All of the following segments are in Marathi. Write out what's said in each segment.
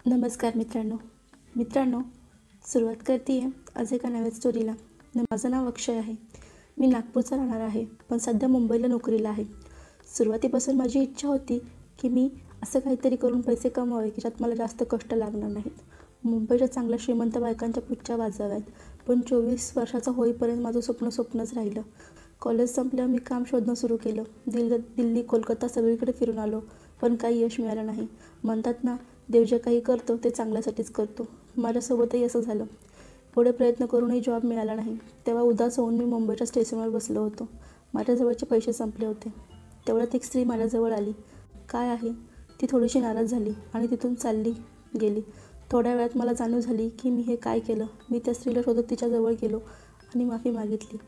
नमस्कार मित्रांनो, सुरुवात करते आहे आज एका नव्या स्टोरीला. माझं नाव अक्षय आहे. मी नागपूरचा राहणार आहे, पण सध्या मुंबईला नोकरीला आहे. सुरुवातीपासून माझी इच्छा होती की मी असं काहीतरी करून पैसे कमवावे की ज्यात मला जास्त कष्ट लागणार नाहीत. मुंबईच्या चांगल्या श्रीमंत बायकांच्या पुच्च्या वाजाव्यात. पण 24 वर्षाचा होईपर्यंत माझं स्वप्नच राहिलं. कॉलेज संपल्यावर मी काम शोधणं सुरू केलं. दिल्ली, कोलकाता सगळीकडे फिरून आलो, पण काही यश मिळालं नाही. म्हणतात ना, देव जे काही करतो ते चांगल्यासाठीच करतो. माझ्यासोबतही असं झालं. एवढे प्रयत्न करूनही जॉब मिळाला नाही. तेव्हा उदास होऊन मी मुंबईच्या स्टेशनवर बसलो होतो. माझ्याजवळचे पैसे संपले होते. तेवढ्यात एक स्त्री माझ्याजवळ आली. काय आहे, ती थोडीशी नाराज झाली आणि तिथून चालली गेली. थोड्या वेळात मला जाणीव झाली की मी हे काय केलं. मी त्या स्त्रीला शोधत तिच्याजवळ गेलो आणि माफी मागितली.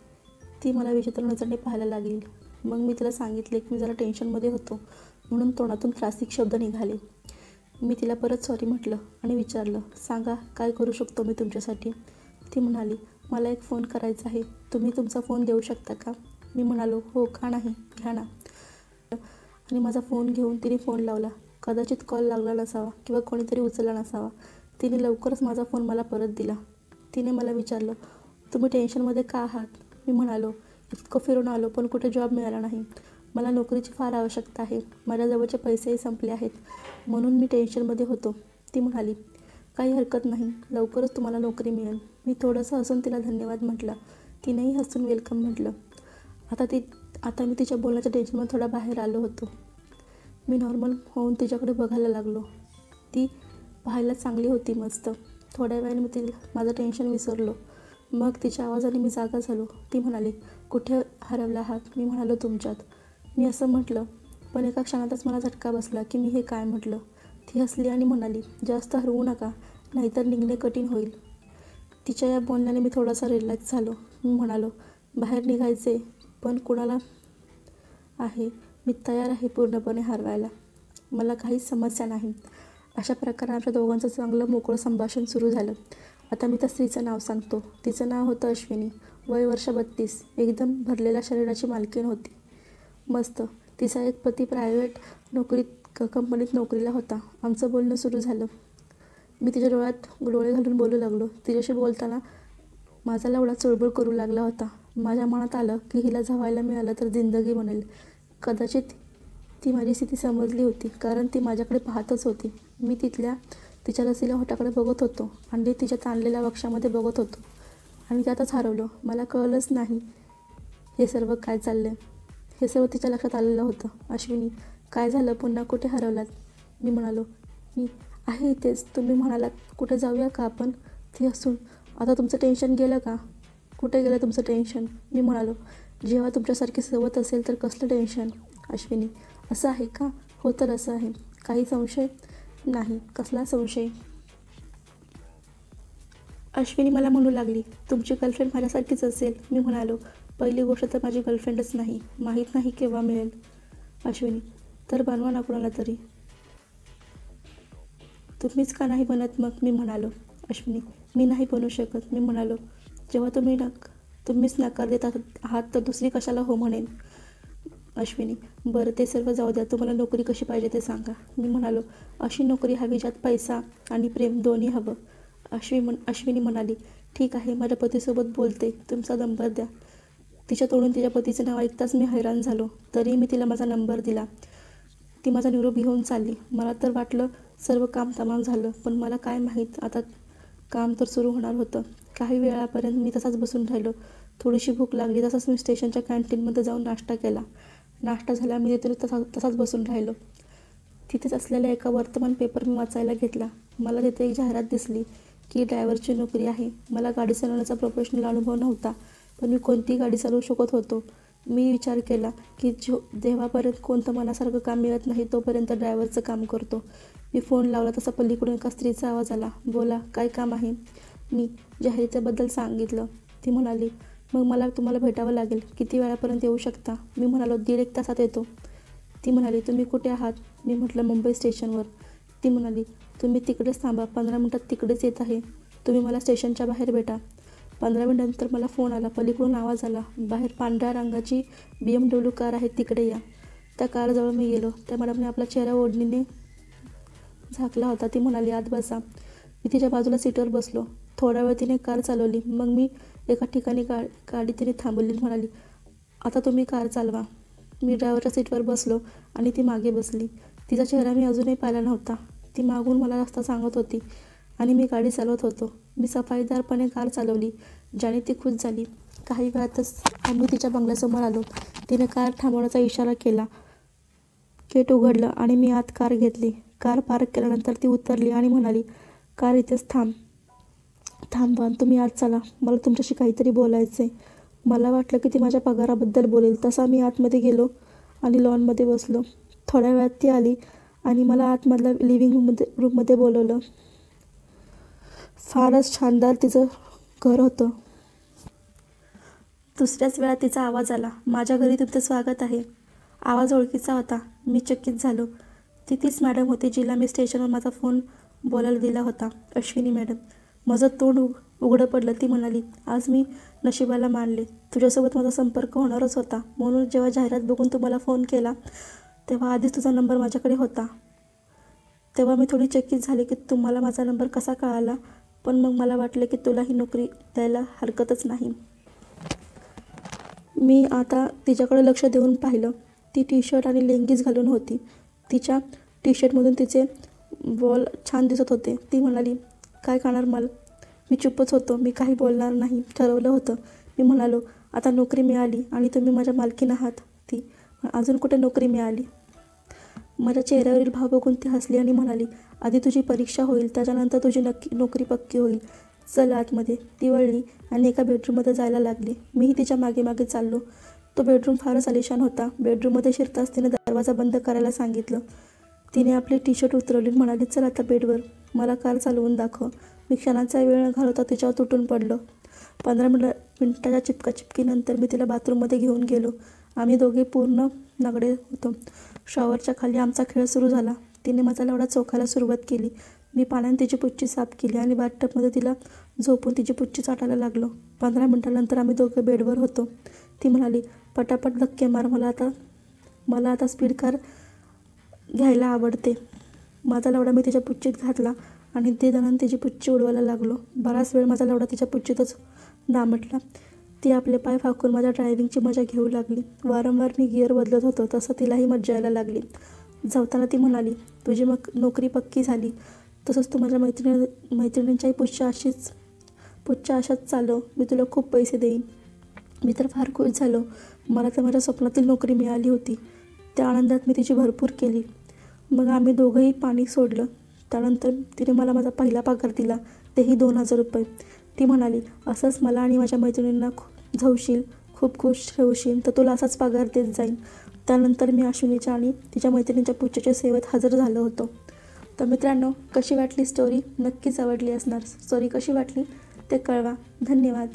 ती मला विचित्र नजरेने पाहायला लागली. मग मी तिला सांगितले की मी जरा टेन्शनमध्ये होतो, म्हणून तोंडातून त्रासिक शब्द निघाले. मी तिला परत सॉरी म्हटलं आणि विचारलं, सांगा काय करू शकतो मी तुमच्यासाठी. ती म्हणाली, मला एक फोन करायचा आहे, तुम्ही तुमचा फोन देऊ शकता का. मी म्हणालो, हो का नाही, घ्या ना. आणि माझा फोन घेऊन तिने फोन लावला. कदाचित कॉल लागला नसावा किंवा कोणीतरी उचलला नसावा. तिने लवकरच माझा फोन मला परत दिला. तिने मला विचारलं, तुम्ही टेन्शनमध्ये का आहात. मी म्हणालो, इतकं फिरून आलो पण कुठे जॉब मिळाला नाही. मला नोकरीची फार आवश्यकता आहे. माझ्याजवळचे पैसेही संपले आहेत, म्हणून मी टेन्शनमध्ये होतो. ती म्हणाली, काही हरकत नाही, लवकरच तुम्हाला नोकरी मिळेल. मी थोडंसं हसून तिला धन्यवाद म्हटलं. तिनेही हसून वेलकम म्हटलं. आता मी तिच्या बोलण्याच्या टेन्शनमध्ये थोडा बाहेर आलो होतो. मी नॉर्मल होऊन तिच्याकडे बघायला लागलो. ती पाहायला चांगली होती, मस्त. थोड्या वेळाने मी माझं टेन्शन विसरलो. मग तिच्या आवाजाने मी जागा झालो. ती म्हणाली, कुठे हरवला आहात. मी म्हणालो, तुमच्यात. मी असं म्हटलं, पण एका क्षणातच मला झटका बसला की मी हे काय म्हटलं. ती हसली आणि म्हणाली, जास्त हरवू नका, नाहीतर निघणे कठीण होईल. तिच्या या बोलण्याने मी थोडासा रिलॅक्स झालो. मी म्हणालो, बाहेर निघायचे, पण कुणाला आहे. मी तयार आहे पूर्णपणे हरवायला. मला काहीच समस्या नाही. अशा प्रकारे आमच्या दोघांचं चांगलं मोकळं संभाषण सुरू झालं. आता मी त्या स्त्रीचं नाव सांगतो. तिचं नाव होतं अश्विनी. वय वर्ष 32. एकदम भरलेल्या शरीराची मालकीण होती. मस्त. तिचा एक पती प्रायव्हेट कंपनीत नोकरीला होता. आमचं बोलणं सुरू झालं. मी तिच्या डोळ्यात डोळे घालून बोलू लागलो. तिच्याशी बोलताना माझा लवडा चुळबुळ करू लागला होता. माझ्या मनात आलं की हिला जवायला मिळालं तर जिंदगी बनेल. कदाचित ती माझी स्थिती समजली होती, कारण ती माझ्याकडे पाहतच होती. मी तिच्या रसिल्या होटाकडे बघत होतो आणि तिच्या ताणलेल्या वक्षामध्ये बघत होतो आणि त्यातच हरवलो. मला कळलंच नाही हे सर्व काय चाललंय. हे सर्व तिच्या लक्षात आलेलं होतं. अश्विनी, काय झालं, पुन्हा कुठे हरवलात. मी म्हणालो, मी आहे इथेच. तुम्ही म्हणालात कुठे जाऊया का आपण. ती हसून, आता तुमचं टेन्शन गेलं का. कुठे गेलं तुमचं टेन्शन. मी म्हणालो, जेव्हा तुमच्यासारखी सवत असेल तर कसलं टेन्शन. अश्विनी, असं आहे का. हो तर असं आहे. काही संशय. नाही. कसला संशय. अश्विनी मला म्हणू लागली, तुमची गर्लफ्रेंड माझ्यासारखीच असेल. मी म्हणालो, पहिली गोष्ट तर माझी गर्लफ्रेंडच नाही. माहीत नाही केव्हा मिळेल. अश्विनी, तर बनवा ना कुणाला तरी. तुम्हीच का नाही बनत मग. मी म्हणालो. अश्विनी, मी नाही बनू शकत. मी म्हणालो, जेव्हा तुम्हीच नकार देत आहात तर दुसरी कशाला हो म्हणेन. अश्विनी, बरं ते सर्व जाऊ द्या, तुम्हाला नोकरी कशी पाहिजे ते सांगा. मी म्हणालो, अशी नोकरी हवी ज्यात पैसा आणि प्रेम दोन्ही हवं. अश्विनी म्हणाली, ठीक आहे, माझ्या पतीसोबत बोलते, तुमचा नंबर द्या. तिच्या तोडून तिच्या पतीचं नाव ऐकताच मी हैराण झालो. तरी मी तिला माझा नंबर दिला. ती माझा निरोप घेऊन चालली. मला तर वाटलं सर्व काम तमाम झालं, पण मला काय माहीत, आता काम तर सुरू होणार होतं. काही वेळापर्यंत मी तसाच बसून राहिलो. थोडीशी भूक लागली. तसाच मी स्टेशनच्या कॅन्टीनमध्ये जाऊन नाश्ता केला. नाश्ता झाला. मी तिथे तसाच बसून राहिलो. तिथेच असलेला एका वर्तमान पेपर मी वाचायला घेतला. मला तिथे एक जाहिरात दिसली की ड्रायव्हरची नोकरी आहे. मला गाडी चालवण्याचा प्रोफेशनल अनुभव नव्हता, पण मी कोणतीही गाडी चालवू शकत होतो. मी विचार केला की जेव्हापर्यंत कोणतं मनासारखं काम मिळत नाही तोपर्यंत ड्रायव्हरचं काम करतो. मी फोन लावला तसा पलीकडून एका स्त्रीचा आवाज आला, बोला, काय काम आहे. मी जाहिरातीबद्दल सांगितलं. ती म्हणाली, मग मला तुम्हाला भेटावं लागेल. किती वेळापर्यंत येऊ शकता. मी म्हणालो, 1.5 तासात येतो. ती म्हणाली, तुम्ही कुठे आहात. मी म्हटलं, मुंबई स्टेशनवर. ती म्हणाली, तुम्ही तिकडेच थांबा, 15 मिनिटात तिकडेच येत आहे. तुम्ही मला स्टेशनच्या बाहेर भेटा. 15 मिनिटांनंतर मला फोन आला. पलीकडून आवाज आला, बाहेर पांढऱ्या रंगाची BMW कार आहे, तिकडे या. त्या कारजवळ मी गेलो. त्या मॅडमने आपला चेहरा ओढणीने झाकला होता. ती म्हणाली, आत बसा. मी तिच्या बाजूला सीटवर बसलो. थोडा वेळ तिने कार चालवली. मग मी एका ठिकाणी गाडी तिने थांबवली. म्हणाली, आता तुम्ही कार चालवा. मी ड्रायव्हरच्या सीटवर बसलो आणि ती मागे बसली. तिचा चेहरा मी अजूनही पाहिला नव्हता. ती मागून मला रस्ता सांगत होती आणि मी गाडी चालवत होतो. मी सफाईदारपणे कार चालवली, ज्याने ती खुश झाली. काही वेळातच आम्ही तिच्या बंगल्यासमोर आलो. तिने कार थांबवण्याचा इशारा केला. गेट उघडलं आणि मी आत कार घेतली. कार पार्क केल्यानंतर ती उतरली आणि म्हणाली, कार इथेच थांबवा. तुम्ही आत चला. मला तुमच्याशी काहीतरी बोलायचंय. मला वाटलं की ती माझ्या पगाराबद्दल बोलेल. तसा मी आतमध्ये गेलो आणि लॉनमध्ये बसलो. थोड्या वेळात ती आली आणि मला आतमधल्या लिव्हिंग रूममध्ये बोलवलं. फारच शानदार तिचं घर होतं. दुसऱ्याच वेळात तिचा आवाज आला, माझ्या घरी तुमचं स्वागत आहे. आवाज ओळखीचा होता. मी चकित झालो. ती तीच मॅडम होती जिला मी स्टेशनवर माझा फोन बोलायला दिला होता. अश्विनी मॅडम. माझं तोंड उघडं पडलं. ती म्हणाली, आज मी नशिबाला मानले. तुझ्यासोबत माझा संपर्क होणारच होता. म्हणून जेव्हा जाहिरात बघून तुम्हाला फोन केला तेव्हा आधीच तुझा नंबर माझ्याकडे होता. तेव्हा मी थोडी चकित झाले की तुम्हाला माझा नंबर कसा कळाला. पण मग मला वाटलं की तुला ही नोकरी द्यायला हरकतच नाही. मी आता तिच्याकडे लक्ष देऊन पाहिलं. ती टी शर्ट आणि लेगिन्स घालून होती. तिच्या टी शर्टमधून तिचे बॉल छान दिसत होते. ती म्हणाली, काय खाणार माल? मी चुपच होतो. मी काही बोलणार नाही. ठरवलं होतं. मी म्हणालो, आता नोकरी मिळाली आणि तुम्ही माझ्या मालकीण आहात. ती, अजून कुठे नोकरी मिळाली? माझ्या चेहऱ्यावरील भाव बघून ती हसली आणि म्हणाली, आधी तुझी परीक्षा होईल, त्याच्यानंतर तुझी नोकरी पक्की होईल. चल आतमध्ये. ती वळली आणि एका बेडरूममध्ये जायला लागली. मीही तिच्या मागे मागे चाललो. तो बेडरूम फारच आलिशान होता. बेडरूममध्ये शिरताच तिने दरवाजा बंद करायला सांगितलं. तिने आपली टी शर्ट उतरवली आणि म्हणाली, चल आता बेडवर. मला कार चालवून दाखव. मी क्षणाचा वेळ न घालवता तिच्यावर तुटून पडलो. 15 मिनिटाच्या चिपकीनंतर मी तिला बाथरूममध्ये घेऊन गेलो. आम्ही दोघे पूर्ण नगडे होतो. शॉवरच्या खाली आमचा खेळ सुरू झाला. तिने माझा लवडा चोखायला सुरुवात केली. मी पाण्याने तिची पुच्ची साफ केली आणि बाथटबमध्ये तिला झोपून तिची पुच्ची चाटायला लागलो. 15 मिनिटांनंतर आम्ही दोघे बेडवर होतो. ती म्हणाली, पटापट धक्के मार. मला आता स्पीड कार घ्यायला आवडते. माझा लवडा मी तिच्या पुच्चीत घातला आणि ते दणाने तिची पुच्ची उडवायला लागलो. बराच वेळ माझा लवडा तिच्या पुच्चीतच दामटला. ती आपले पाय फाकून माझ्या ड्रायव्हिंगची मजा घेऊ लागली. वारंवार मी गिअर बदलत होतो. तसं तिलाही मजा यायला लागली. जाताना ती म्हणाली, तुझी नोकरी पक्की झाली. तसंच तू माझ्या मैत्रिणींच्याही पुच्च्या अशाच चालव. मी तुला खूप पैसे देईन. मी तर फार खुश झालो. मला तर माझ्या स्वप्नातील नोकरी मिळाली होती. त्या आनंदात मी तिची भरपूर केली. मग आम्ही दोघंही पाणी सोडलं. त्यानंतर तिने मला माझा पहिला पगार दिला, तेही 2000 रुपये. ती म्हणाली, असंच मला आणि माझ्या मैत्रिणींना झवशील, खूप खुश ठेवशील तर तुला असाच पगार देत जाईन. त्यानंतर मी अश्विनीच्या आणि तिच्या मैत्रिणींच्या पुच्चीच्या सेवेत हजर झालो होतो. तर मित्रांनो, कशी वाटली स्टोरी? नक्कीच आवडली असणार. स्टोरी कशी वाटली ते कळवा. धन्यवाद.